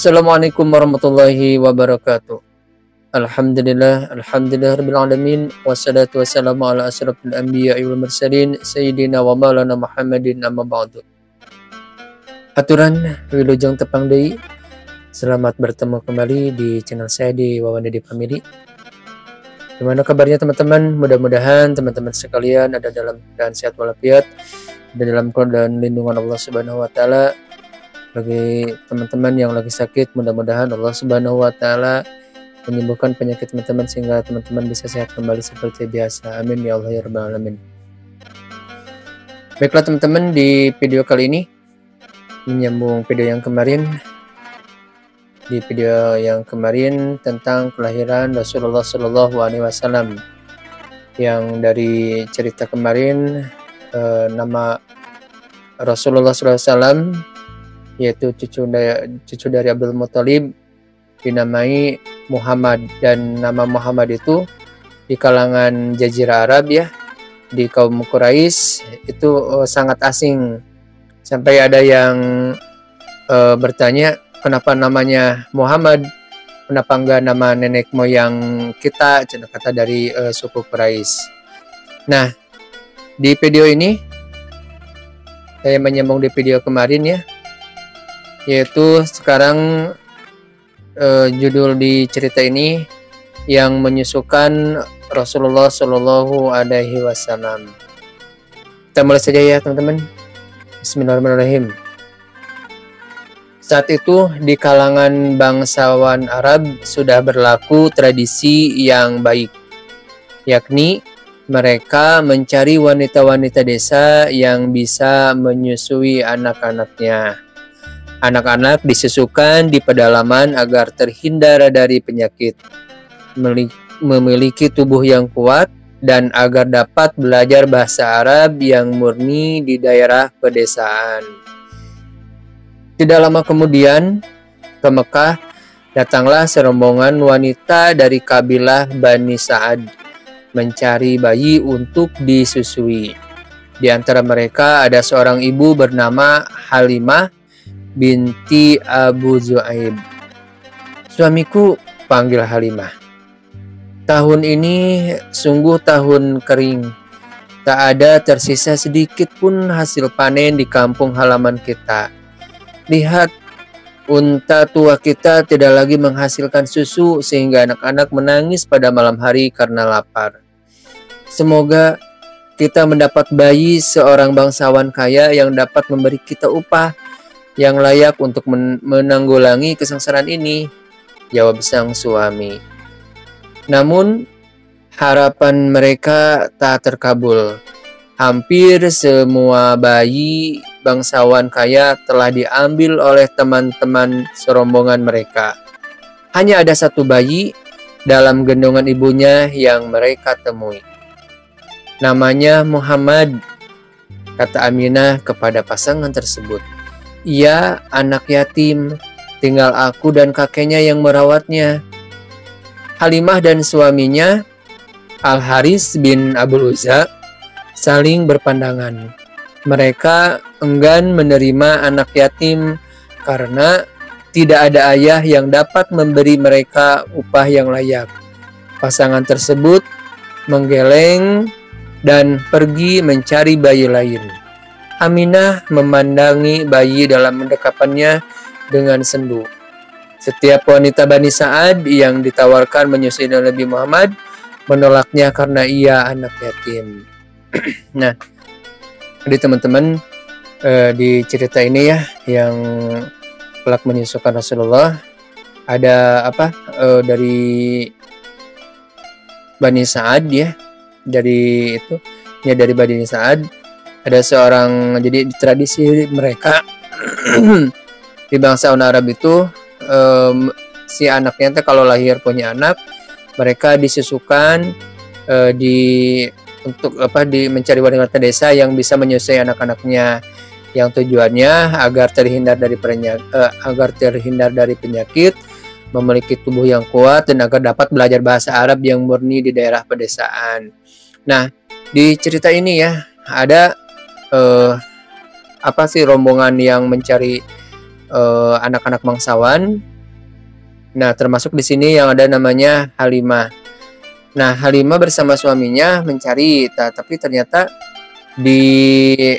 Assalamualaikum warahmatullahi wabarakatuh. Alhamdulillah rabbil alamin, wassalatu wassalamu ala asyrafil anbiya'i wal mursalin sayyidina wa maulana Muhammadin, amma ba'du. Aturan wilujeng tepang deui. Selamat bertemu kembali di channel saya di Wawan Dede Family. Gimana kabarnya teman-teman? Mudah-mudahan teman-teman sekalian ada dalam keadaan sehat walafiat, ada dalam keadaan lindungan Allah Subhanahu wa taala. Bagi teman-teman yang lagi sakit, mudah-mudahan Allah Subhanahu wa taala menyembuhkan penyakit teman-teman sehingga teman-teman bisa sehat kembali seperti biasa. Amin ya Allah ya rabbal alamin. Baiklah teman-teman, di video kali ini menyambung video yang kemarin. Di video yang kemarin tentang kelahiran Rasulullah Shallallahu Alaihi Wasallam, yang dari cerita kemarin nama Rasulullah Sallallahu Alaihi Wasallam yaitu cucu dari Abdul Muthalib dinamai Muhammad, dan nama Muhammad itu di kalangan Jazirah Arab ya, di kaum Quraisy itu sangat asing, sampai ada yang bertanya kenapa namanya Muhammad, kenapa enggak nama nenek moyang kita, kata dari suku Quraisy. Nah, di video ini saya menyambung di video kemarin ya, yaitu sekarang judul di cerita ini yang menyusukan Rasulullah Shallallahu Alaihi Wasallam. Kita mulai saja ya teman-teman. Bismillahirrahmanirrahim. Saat itu di kalangan bangsawan Arab sudah berlaku tradisi yang baik, yakni mereka mencari wanita-wanita desa yang bisa menyusui anak-anaknya. Anak-anak disusukan di pedalaman agar terhindar dari penyakit, memiliki tubuh yang kuat, dan agar dapat belajar bahasa Arab yang murni di daerah pedesaan. Tidak lama kemudian, ke Mekah datanglah serombongan wanita dari kabilah Bani Sa'ad mencari bayi untuk disusui. Di antara mereka ada seorang ibu bernama Halimah binti Abu Zu'aib. Suamiku, panggil Halimah. Tahun ini sungguh tahun kering. Tak ada tersisa sedikit pun hasil panen di kampung halaman kita. Lihat, unta tua kita tidak lagi menghasilkan susu sehingga anak-anak menangis pada malam hari karena lapar. Semoga kita mendapat bayi seorang bangsawan kaya yang dapat memberi kita upah yang layak untuk menanggulangi kesengsaraan ini, jawab sang suami. Namun harapan mereka tak terkabul. Hampir semua bayi bangsawan kaya telah diambil oleh teman-teman serombongan mereka. Hanya ada satu bayi dalam gendongan ibunya yang mereka temui. Namanya Muhammad, kata Aminah kepada pasangan tersebut. Ia anak yatim, tinggal aku dan kakeknya yang merawatnya. Halimah dan suaminya, Al-Haris bin Abul Uzza, saling berpandangan. Mereka enggan menerima anak yatim karena tidak ada ayah yang dapat memberi mereka upah yang layak. Pasangan tersebut menggeleng dan pergi mencari bayi lain. Aminah memandangi bayi dalam mendekapannya dengan sendu. Setiap wanita Bani Sa'ad yang ditawarkan menyusui Nabi Muhammad menolaknya karena ia anak yatim. Nah, jadi teman-teman, di cerita ini ya, yang kelak menyusukan Rasulullah, ada dari Bani Sa'ad ya, dari itu ya, dari Bani Sa'ad. Ada seorang, jadi di tradisi mereka di bangsawan Arab itu si anaknya kalau lahir punya anak, mereka disusukan untuk mencari wanita desa yang bisa menyusui anak-anaknya, yang tujuannya agar terhindar dari penyakit, memiliki tubuh yang kuat, dan agar dapat belajar bahasa Arab yang murni di daerah pedesaan. Nah, di cerita ini ya ada rombongan yang mencari anak-anak bangsawan Nah, termasuk di sini yang ada namanya Halimah. Nah, Halimah bersama suaminya mencari, tapi ternyata di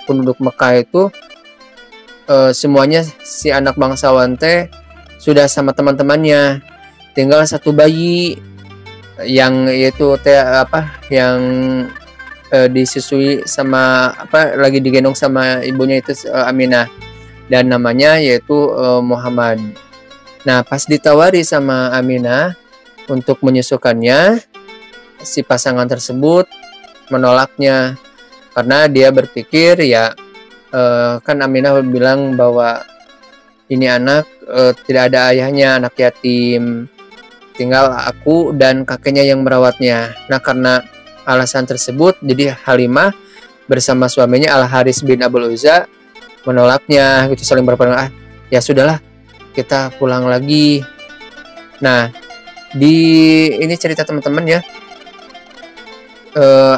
penduduk Mekah itu semuanya si anak bangsawan teh sudah sama teman-temannya. Tinggal satu bayi yang yaitu teh yang disusui sama lagi digendong sama ibunya itu Aminah, dan namanya yaitu Muhammad. Nah, pas ditawari sama Aminah untuk menyusukannya, si pasangan tersebut menolaknya karena dia berpikir ya kan Aminah bilang bahwa ini anak tidak ada ayahnya, anak yatim, tinggal aku dan kakeknya yang merawatnya. Nah, karena alasan tersebut, jadi Halimah bersama suaminya Al Haris bin Abdul Uzza menolaknya, gitu, saling berpegang, ya sudahlah, kita pulang lagi. Nah, ini cerita teman-teman ya,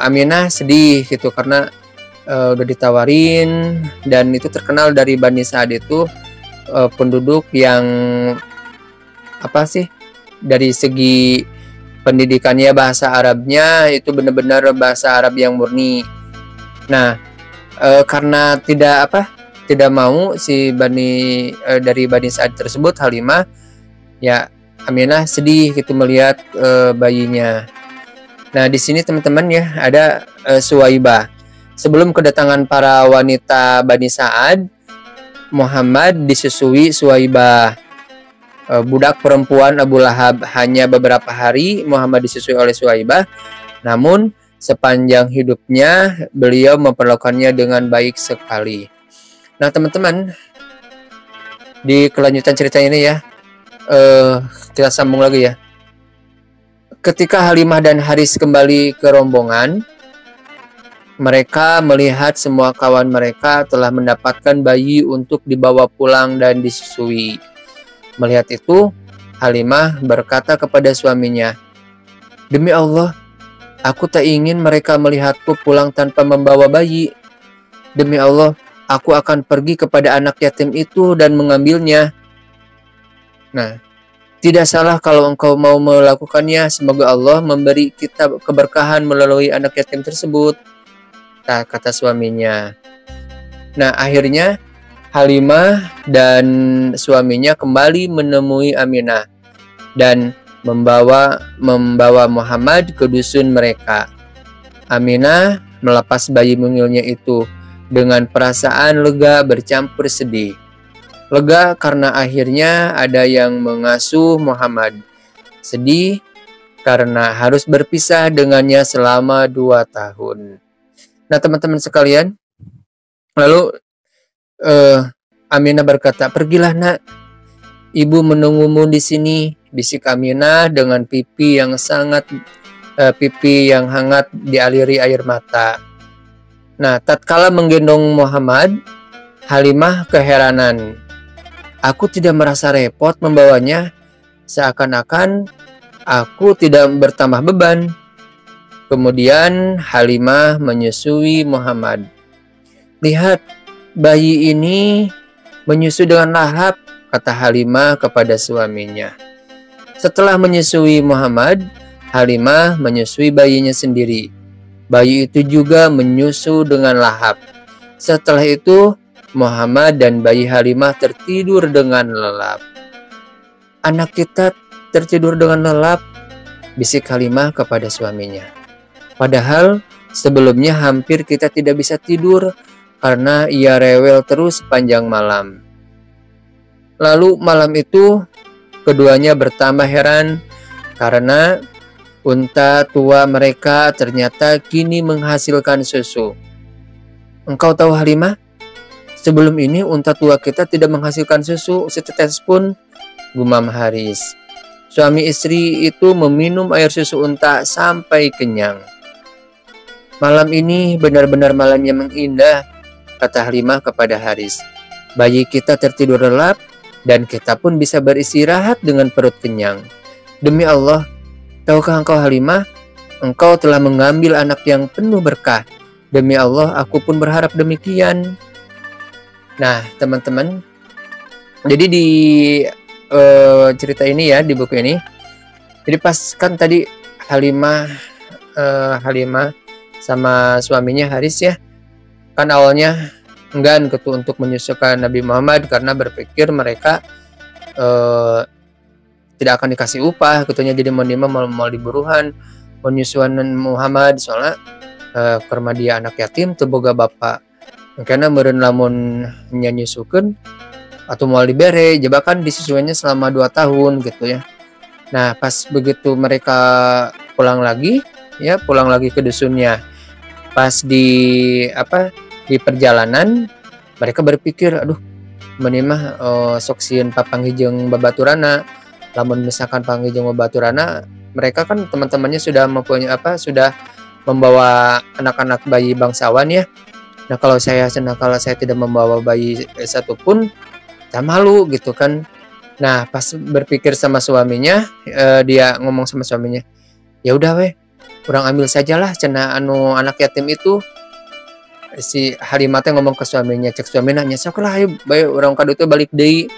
Aminah sedih gitu karena udah ditawarin, dan itu terkenal dari Bani Sa'ad itu penduduk yang dari segi pendidikannya, bahasa Arabnya itu benar-benar bahasa Arab yang murni. Nah, karena tidak mau si dari Bani Sa'ad tersebut, Halimah, ya Aminah sedih gitu melihat bayinya. Nah, di sini teman-teman ya ada Suwaibah. Sebelum kedatangan para wanita Bani Sa'ad, Muhammad disusui Suwaibah, budak perempuan Abu Lahab. Hanya beberapa hari Muhammad disusui oleh Suwaibah, namun sepanjang hidupnya beliau memperlakukannya dengan baik sekali. Nah, teman-teman, di kelanjutan cerita ini ya, kita sambung lagi ya. Ketika Halimah dan Haris kembali ke rombongan, mereka melihat semua kawan mereka telah mendapatkan bayi untuk dibawa pulang dan disusui. Melihat itu, Halimah berkata kepada suaminya, "Demi Allah, aku tak ingin mereka melihatku pulang tanpa membawa bayi. Demi Allah, aku akan pergi kepada anak yatim itu dan mengambilnya." Nah, tidak salah kalau engkau mau melakukannya. Semoga Allah memberi kita keberkahan melalui anak yatim tersebut, kata suaminya. Nah, akhirnya Halimah dan suaminya kembali menemui Aminah dan membawa Muhammad ke dusun mereka. Aminah melepas bayi mungilnya itu dengan perasaan lega bercampur sedih. Lega karena akhirnya ada yang mengasuh Muhammad. Sedih karena harus berpisah dengannya selama 2 tahun. Nah, teman-teman sekalian, lalu Aminah berkata, "Pergilah nak, ibu menunggumu di sini," bisik Aminah dengan pipi yang hangat dialiri air mata. Nah, tatkala menggendong Muhammad, Halimah keheranan. "Aku tidak merasa repot membawanya, seakan-akan aku tidak bertambah beban." Kemudian Halimah menyusui Muhammad. "Lihat, bayi ini menyusu dengan lahap," kata Halimah kepada suaminya. Setelah menyusui Muhammad, Halimah menyusui bayinya sendiri. Bayi itu juga menyusu dengan lahap. Setelah itu, Muhammad dan bayi Halimah tertidur dengan lelap. "Anak kita tertidur dengan lelap," bisik Halimah kepada suaminya. "Padahal sebelumnya hampir kita tidak bisa tidur karena ia rewel terus sepanjang malam." Lalu malam itu keduanya bertambah heran karena unta tua mereka ternyata kini menghasilkan susu. "Engkau tahu Halimah, sebelum ini unta tua kita tidak menghasilkan susu setetes pun," gumam Haris. Suami istri itu meminum air susu unta sampai kenyang. "Malam ini benar-benar malam yang indah," kata Halimah kepada Haris. "Bayi kita tertidur lelap dan kita pun bisa beristirahat dengan perut kenyang. Demi Allah, tahukah engkau Halimah, engkau telah mengambil anak yang penuh berkah. Demi Allah, aku pun berharap demikian." Nah, teman-teman, jadi di cerita ini ya di buku ini. Jadi pas kan tadi Halimah Halimah sama suaminya Haris ya, kan awalnya enggan gitu untuk menyusukan Nabi Muhammad karena berpikir mereka tidak akan dikasih upah gitu nya, jadi mau diburuhan menyusuan Muhammad soalnya karena dia anak yatim teu boga bapak, karena meureun lamun nyanyusukeun atau mau dibere jebakan disusuannya selama 2 tahun gitu ya. Nah pas begitu mereka pulang lagi ke dusunnya, pas di perjalanan mereka berpikir, aduh menimah sok sieun papanggih babaturana, lamun misalkan panggih jeung babaturana, mereka kan teman-temannya sudah mempunyai sudah membawa anak-anak bayi bangsawan ya. Nah kalau saya tidak membawa bayi satupun, saya malu gitu kan. Nah pas berpikir sama suaminya, dia ngomong sama suaminya, ya udah weh, kurang ambil sajalah cenah anu anak yatim itu. Si Halimah teh ngomong ke suaminya, cek suaminya nya sok lah ayo bae urang kadu teh balik deui.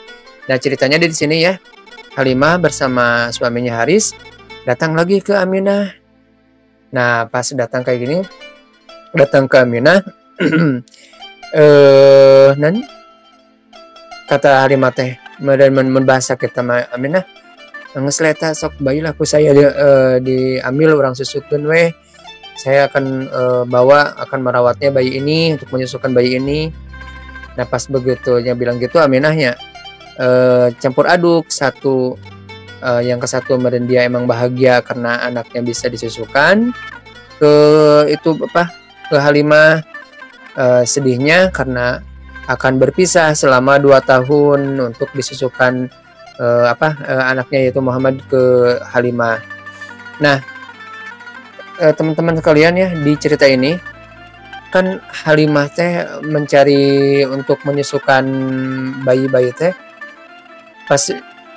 Nah ceritanya di sini ya, Halimah bersama suaminya Haris datang lagi ke Aminah. Nah pas datang kayak gini, datang ke Aminah nan kata Halimah teh mun bahasa kita mah, Aminah geus leta sok bayi lah ku saya diambil urang susukeun weh. Saya akan akan merawatnya bayi ini, untuk menyusukan bayi ini. Nah pas begitu dia bilang gitu, Aminahnya campur aduk, satu yang ke satu meren dia emang bahagia karena anaknya bisa disusukan, ke Halimah sedihnya karena akan berpisah selama 2 tahun untuk disusukan anaknya yaitu Muhammad ke Halimah. Nah teman-teman sekalian ya, di cerita ini kan Halimah teh mencari untuk menyusukan bayi-bayi teh, pas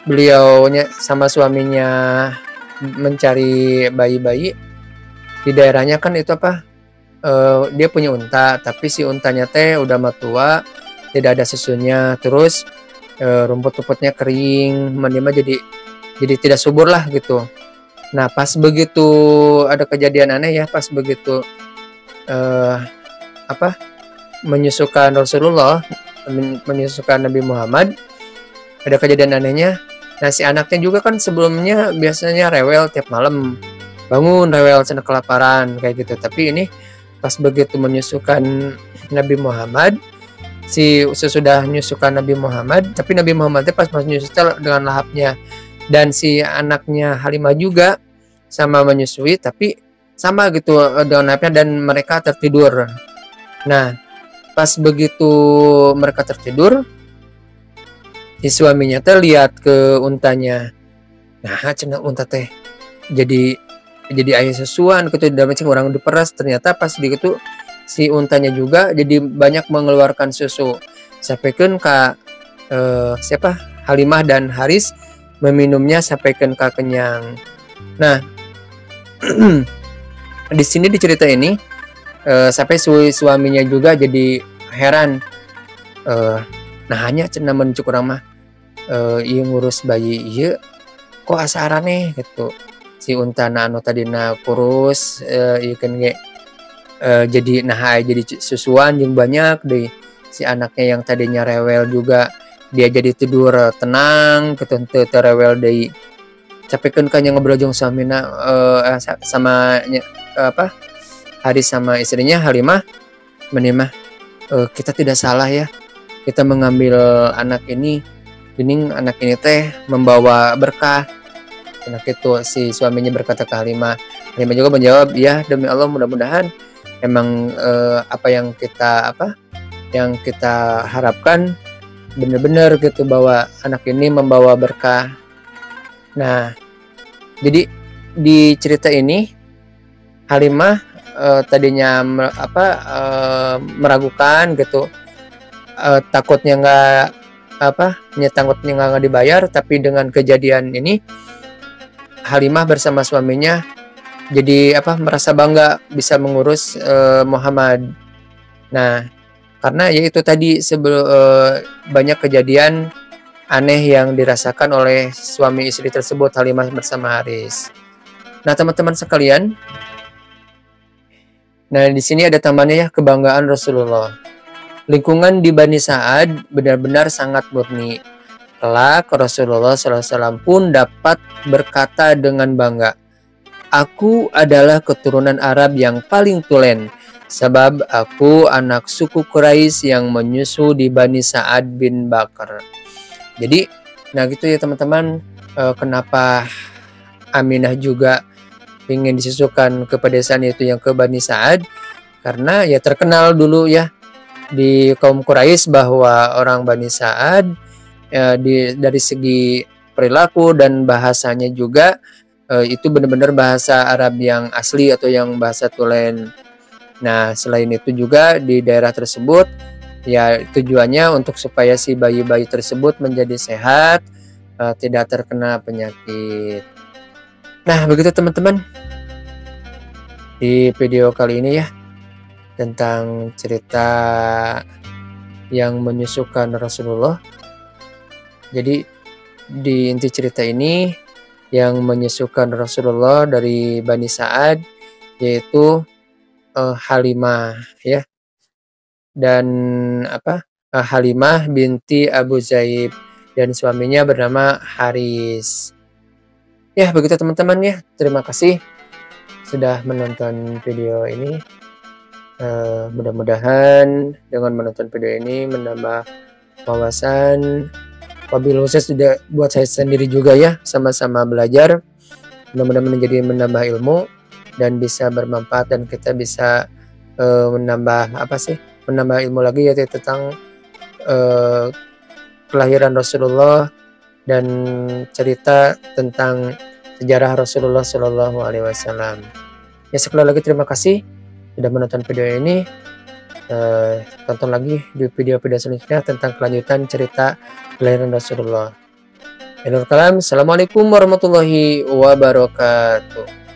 beliaunya sama suaminya mencari bayi-bayi di daerahnya kan itu dia punya unta, tapi si untanya teh udah matua, tidak ada susunya, terus rumput-rumputnya kering, menima jadi tidak subur lah gitu. Nah pas begitu ada kejadian aneh ya, pas begitu menyusukan Rasulullah, menyusukan Nabi Muhammad, ada kejadian anehnya. Nah si anaknya juga kan sebelumnya biasanya rewel tiap malam, bangun rewel cenah kelaparan kayak gitu, tapi ini pas begitu menyusukan Nabi Muhammad, sesudah menyusukan Nabi Muhammad, tapi Nabi Muhammad pas menyusukan dengan lahapnya, dan si anaknya Halimah juga sama menyusui tapi sama gitu dengan lahapnya, dan mereka tertidur. Nah pas begitu mereka tertidur, si suaminya teh lihat ke untanya. Nah cenah unta teh jadi aya susuan gitu dalam orang diperas, ternyata pas gitu si untanya juga jadi banyak mengeluarkan susu, sampaikan ke Halimah dan Haris meminumnya sampaikan ke kenyang. Nah di sini di cerita ini sampai suaminya juga jadi heran, nah hanya cenah mencuk urang mah ieu ngurus bayi ieu kok asarane gitu, si untana anu tadina kurus ieu kan ge jadi susuan jeung banyak deui. Si anaknya yang tadinya rewel juga dia jadi tidur tenang gitu, teu rewel deui. Capikeun kan ngobrol jeung suamina sama Haris sama istrinya Halimah, menimah kita tidak salah ya, kita mengambil anak ini, gening anak ini teh membawa berkah. Anak itu si suaminya berkata ke Halimah. Halimah juga menjawab, ya demi Allah mudah-mudahan emang apa yang kita harapkan benar-benar gitu, bahwa anak ini membawa berkah. Nah jadi di cerita ini Halimah tadinya meragukan gitu, takutnya nggak dibayar, tapi dengan kejadian ini Halimah bersama suaminya jadi merasa bangga bisa mengurus Muhammad. Nah karena ya itu tadi banyak kejadian aneh yang dirasakan oleh suami istri tersebut, Halimah bersama Haris. Nah, teman-teman sekalian, nah di sini ada tambahnya ya, kebanggaan Rasulullah. Lingkungan di Bani Sa'ad benar-benar sangat murni. Kelak Rasulullah SAW pun dapat berkata dengan bangga, "Aku adalah keturunan Arab yang paling tulen, sebab aku anak suku Quraisy yang menyusu di Bani Sa'ad bin Bakar." Jadi, nah gitu ya teman-teman, kenapa Aminah juga ingin disusukan ke pedesaan yaitu yang ke Bani Sa'ad, karena ya terkenal dulu ya di kaum Quraisy bahwa orang Bani Sa'ad dari segi perilaku dan bahasanya juga itu benar-benar bahasa Arab yang asli atau yang bahasa tulen. Nah, selain itu juga di daerah tersebut ya tujuannya untuk supaya si bayi-bayi tersebut menjadi sehat, tidak terkena penyakit. Nah, begitu teman-teman di video kali ini ya, tentang cerita yang menyusukan Rasulullah. Jadi di inti cerita ini yang menyusukan Rasulullah dari Bani Sa'ad yaitu Halimah ya, dan Halimah binti Abu Zaid, dan suaminya bernama Haris. Ya, begitu teman-teman ya. Terima kasih sudah menonton video ini. Mudah-mudahan dengan menonton video ini menambah wawasan, wabil khusus juga buat saya sendiri juga ya, sama-sama belajar. Mudah-mudahan menambah ilmu dan bisa bermanfaat, dan kita bisa menambah ilmu lagi ya tentang kelahiran Rasulullah dan cerita tentang sejarah Rasulullah Shallallahu Alaihi Wasallam. Ya, sekali lagi terima kasih sudah menonton video ini. Tonton lagi di video-video selanjutnya tentang kelanjutan cerita kelahiran Rasulullah. Assalamualaikum warahmatullahi wabarakatuh.